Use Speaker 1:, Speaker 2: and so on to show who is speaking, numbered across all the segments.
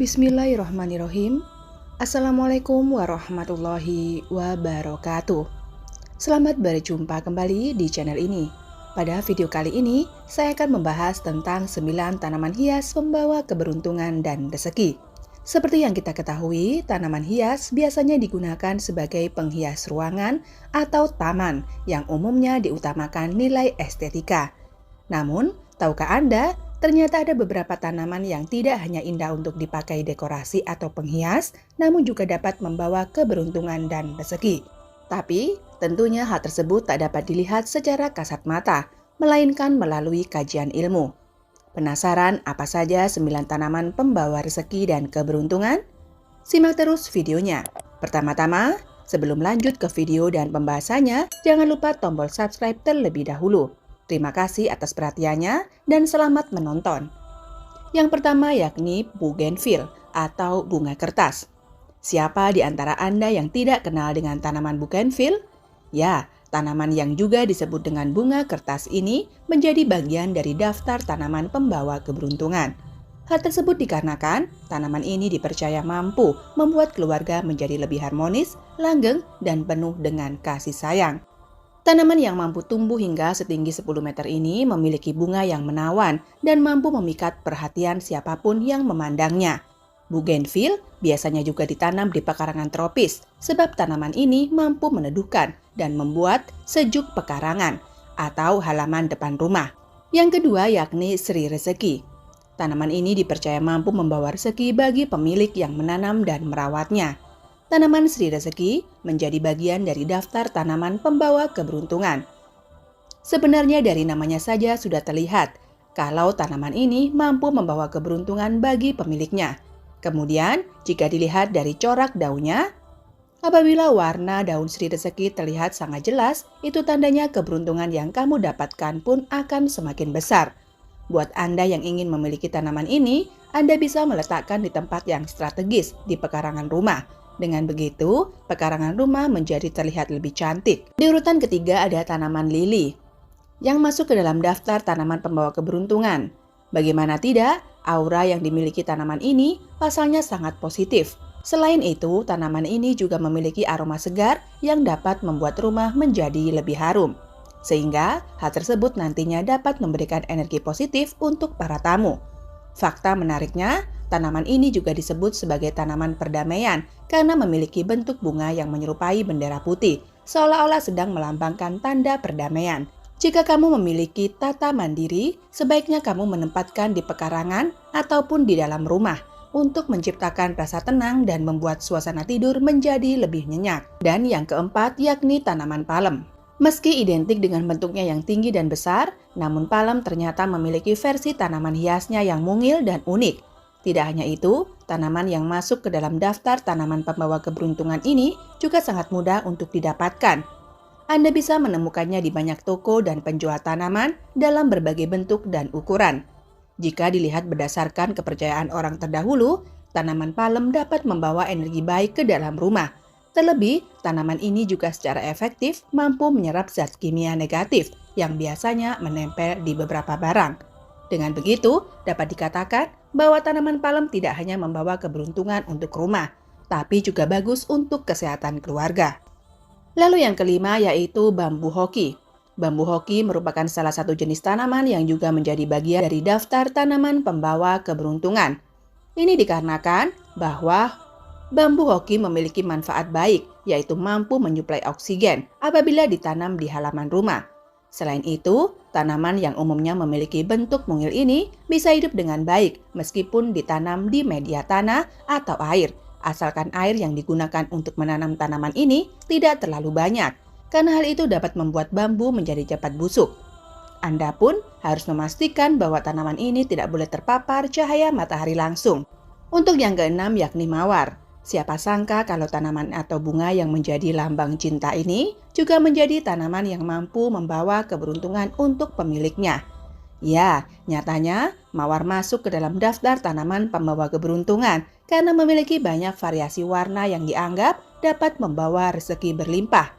Speaker 1: Bismillahirrahmanirrahim. Assalamualaikum warahmatullahi wabarakatuh. Selamat berjumpa kembali di channel ini. Pada video kali ini, saya akan membahas tentang 9 tanaman hias pembawa keberuntungan dan rezeki. Seperti yang kita ketahui, tanaman hias biasanya digunakan sebagai penghias ruangan atau taman yang umumnya diutamakan nilai estetika. Namun, tahukah Anda, ternyata ada beberapa tanaman yang tidak hanya indah untuk dipakai dekorasi atau penghias, namun juga dapat membawa keberuntungan dan rezeki. Tapi, tentunya hal tersebut tak dapat dilihat secara kasat mata, melainkan melalui kajian ilmu. Penasaran apa saja 9 tanaman pembawa rezeki dan keberuntungan? Simak terus videonya. Pertama-tama, sebelum lanjut ke video dan pembahasannya, jangan lupa tombol subscribe terlebih dahulu. Terima kasih atas perhatiannya dan selamat menonton. Yang pertama yakni bougainville atau bunga kertas. Siapa di antara Anda yang tidak kenal dengan tanaman bougainville? Ya, tanaman yang juga disebut dengan bunga kertas ini menjadi bagian dari daftar tanaman pembawa keberuntungan. Hal tersebut dikarenakan tanaman ini dipercaya mampu membuat keluarga menjadi lebih harmonis, langgeng, dan penuh dengan kasih sayang. Tanaman yang mampu tumbuh hingga setinggi 10 meter ini memiliki bunga yang menawan dan mampu memikat perhatian siapapun yang memandangnya. Bougainville biasanya juga ditanam di pekarangan tropis, sebab tanaman ini mampu meneduhkan dan membuat sejuk pekarangan atau halaman depan rumah. Yang kedua yakni Sri Rezeki. Tanaman ini dipercaya mampu membawa rezeki bagi pemilik yang menanam dan merawatnya. Tanaman Sri Rezeki menjadi bagian dari daftar tanaman pembawa keberuntungan. Sebenarnya dari namanya saja sudah terlihat kalau tanaman ini mampu membawa keberuntungan bagi pemiliknya. Kemudian, jika dilihat dari corak daunnya, apabila warna daun Sri Rezeki terlihat sangat jelas, itu tandanya keberuntungan yang kamu dapatkan pun akan semakin besar. Buat Anda yang ingin memiliki tanaman ini, Anda bisa meletakkan di tempat yang strategis di pekarangan rumah. Dengan begitu, pekarangan rumah menjadi terlihat lebih cantik. Di urutan ketiga ada tanaman lili, yang masuk ke dalam daftar tanaman pembawa keberuntungan. Bagaimana tidak, aura yang dimiliki tanaman ini pasalnya sangat positif. Selain itu, tanaman ini juga memiliki aroma segar yang dapat membuat rumah menjadi lebih harum. Sehingga hal tersebut nantinya dapat memberikan energi positif untuk para tamu. Fakta menariknya, tanaman ini juga disebut sebagai tanaman perdamaian karena memiliki bentuk bunga yang menyerupai bendera putih, seolah-olah sedang melambangkan tanda perdamaian. Jika kamu memiliki tata mandiri, sebaiknya kamu menempatkan di pekarangan ataupun di dalam rumah untuk menciptakan rasa tenang dan membuat suasana tidur menjadi lebih nyenyak. Dan yang keempat yakni tanaman palem. Meski identik dengan bentuknya yang tinggi dan besar, namun palem ternyata memiliki versi tanaman hiasnya yang mungil dan unik. Tidak hanya itu, tanaman yang masuk ke dalam daftar tanaman pembawa keberuntungan ini juga sangat mudah untuk didapatkan. Anda bisa menemukannya di banyak toko dan penjual tanaman dalam berbagai bentuk dan ukuran. Jika dilihat berdasarkan kepercayaan orang terdahulu, tanaman palem dapat membawa energi baik ke dalam rumah. Terlebih, tanaman ini juga secara efektif mampu menyerap zat kimia negatif yang biasanya menempel di beberapa barang. Dengan begitu, dapat dikatakan bahwa tanaman palem tidak hanya membawa keberuntungan untuk rumah, tapi juga bagus untuk kesehatan keluarga. Lalu yang kelima yaitu bambu hoki. Bambu hoki merupakan salah satu jenis tanaman yang juga menjadi bagian dari daftar tanaman pembawa keberuntungan. Ini dikarenakan bahwa bambu hoki memiliki manfaat baik, yaitu mampu menyuplai oksigen apabila ditanam di halaman rumah. Selain itu, tanaman yang umumnya memiliki bentuk mungil ini bisa hidup dengan baik meskipun ditanam di media tanah atau air. Asalkan air yang digunakan untuk menanam tanaman ini tidak terlalu banyak, karena hal itu dapat membuat bambu menjadi cepat busuk. Anda pun harus memastikan bahwa tanaman ini tidak boleh terpapar cahaya matahari langsung. Untuk yang keenam yakni mawar. Siapa sangka kalau tanaman atau bunga yang menjadi lambang cinta ini juga menjadi tanaman yang mampu membawa keberuntungan untuk pemiliknya. Ya, nyatanya mawar masuk ke dalam daftar tanaman pembawa keberuntungan karena memiliki banyak variasi warna yang dianggap dapat membawa rezeki berlimpah.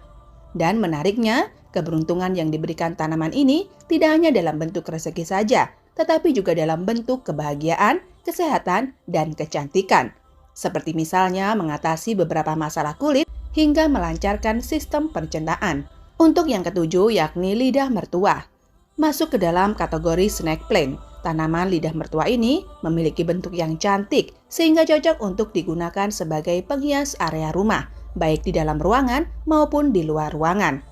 Speaker 1: Dan menariknya, keberuntungan yang diberikan tanaman ini tidak hanya dalam bentuk rezeki saja, tetapi juga dalam bentuk kebahagiaan kesehatan, dan kecantikan. Seperti misalnya mengatasi beberapa masalah kulit hingga melancarkan sistem pencernaan. Untuk yang ketujuh yakni lidah mertua. Masuk ke dalam kategori snake plant. Tanaman lidah mertua ini memiliki bentuk yang cantik sehingga cocok untuk digunakan sebagai penghias area rumah, baik di dalam ruangan maupun di luar ruangan.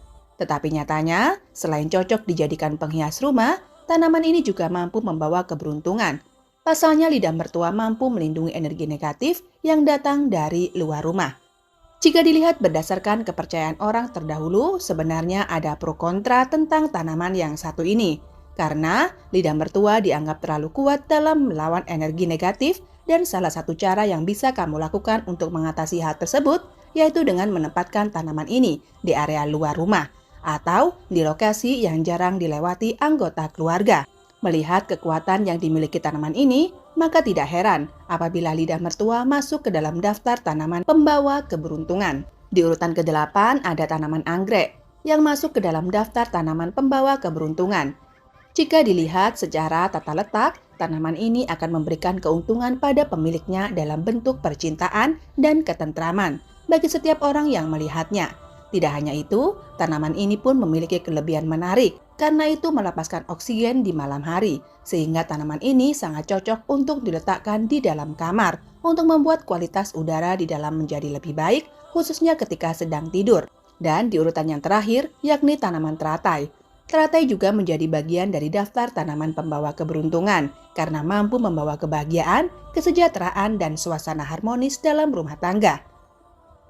Speaker 1: Tetapi nyatanya, selain cocok dijadikan penghias rumah, tanaman ini juga mampu membawa keberuntungan. Pasalnya lidah mertua mampu melindungi energi negatif yang datang dari luar rumah. Jika dilihat berdasarkan kepercayaan orang terdahulu, sebenarnya ada pro kontra tentang tanaman yang satu ini. Karena lidah mertua dianggap terlalu kuat dalam melawan energi negatif dan salah satu cara yang bisa kamu lakukan untuk mengatasi hal tersebut yaitu dengan menempatkan tanaman ini di area luar rumah atau di lokasi yang jarang dilewati anggota keluarga. Melihat kekuatan yang dimiliki tanaman ini, maka tidak heran apabila lidah mertua masuk ke dalam daftar tanaman pembawa keberuntungan. Di urutan ke-8 ada tanaman anggrek yang masuk ke dalam daftar tanaman pembawa keberuntungan. Jika dilihat secara tata letak, tanaman ini akan memberikan keuntungan pada pemiliknya dalam bentuk percintaan dan ketentraman bagi setiap orang yang melihatnya. Tidak hanya itu, tanaman ini pun memiliki kelebihan menarik karena itu melepaskan oksigen di malam hari, sehingga tanaman ini sangat cocok untuk diletakkan di dalam kamar untuk membuat kualitas udara di dalam menjadi lebih baik, khususnya ketika sedang tidur. Dan di urutan yang terakhir, yakni tanaman teratai. Teratai juga menjadi bagian dari daftar tanaman pembawa keberuntungan karena mampu membawa kebahagiaan, kesejahteraan, dan suasana harmonis dalam rumah tangga.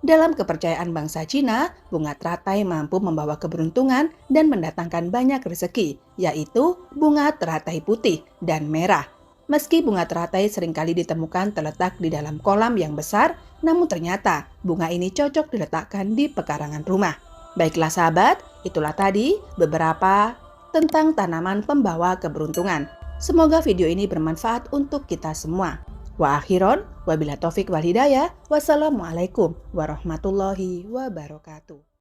Speaker 1: Dalam kepercayaan bangsa Cina, bunga teratai mampu membawa keberuntungan dan mendatangkan banyak rezeki, yaitu bunga teratai putih dan merah. Meski bunga teratai seringkali ditemukan terletak di dalam kolam yang besar, namun ternyata bunga ini cocok diletakkan di pekarangan rumah. Baiklah sahabat, itulah tadi beberapa tentang tanaman pembawa keberuntungan. Semoga video ini bermanfaat untuk kita semua. Wa akhiron, wabillahi taufik wal hidayah. Wassalamualaikum warahmatullahi wabarakatuh.